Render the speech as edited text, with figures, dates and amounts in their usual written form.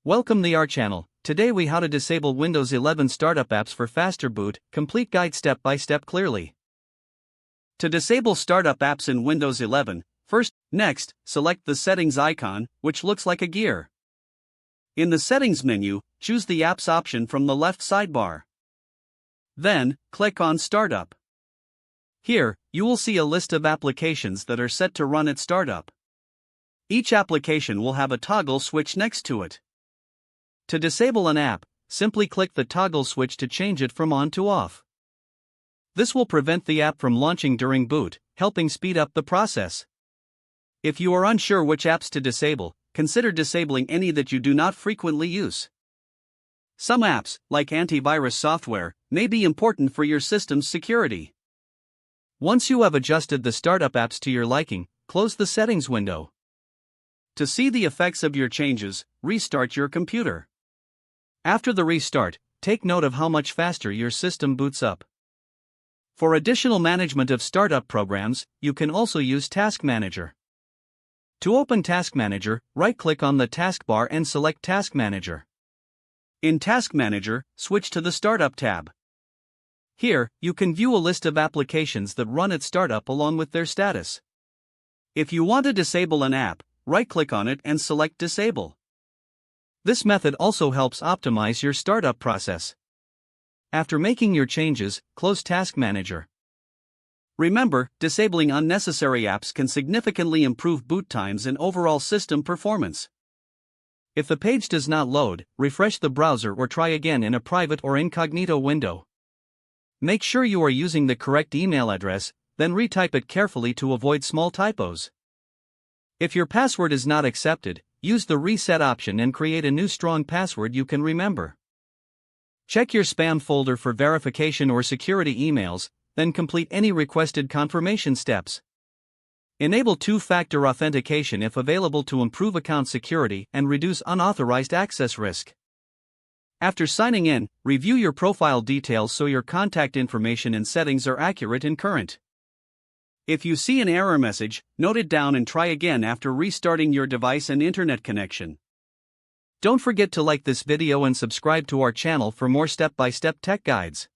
Welcome to our channel. Today we how to disable Windows 11 startup apps for faster boot, complete guide step by step clearly. To disable startup apps in Windows 11, next, select the settings icon, which looks like a gear. In the settings menu, choose the apps option from the left sidebar. Then, click on Startup. Here, you will see a list of applications that are set to run at startup. Each application will have a toggle switch next to it. To disable an app, simply click the toggle switch to change it from on to off. This will prevent the app from launching during boot, helping speed up the process. If you are unsure which apps to disable, consider disabling any that you do not frequently use. Some apps, like antivirus software, may be important for your system's security. Once you have adjusted the startup apps to your liking, close the settings window. To see the effects of your changes, restart your computer. After the restart, take note of how much faster your system boots up. For additional management of startup programs, you can also use Task Manager. To open Task Manager, right-click on the taskbar and select Task Manager. In Task Manager, switch to the Startup tab. Here, you can view a list of applications that run at startup along with their status. If you want to disable an app, right-click on it and select Disable. This method also helps optimize your startup process. After making your changes, close Task Manager. Remember, disabling unnecessary apps can significantly improve boot times and overall system performance. If the page does not load, refresh the browser or try again in a private or incognito window. Make sure you are using the correct email address, then retype it carefully to avoid small typos. If your password is not accepted, use the reset option and create a new strong password you can remember. Check your spam folder for verification or security emails, then complete any requested confirmation steps. Enable two-factor authentication if available to improve account security and reduce unauthorized access risk. After signing in, review your profile details so your contact information and settings are accurate and current. If you see an error message, note it down and try again after restarting your device and internet connection. Don't forget to like this video and subscribe to our channel for more step-by-step tech guides.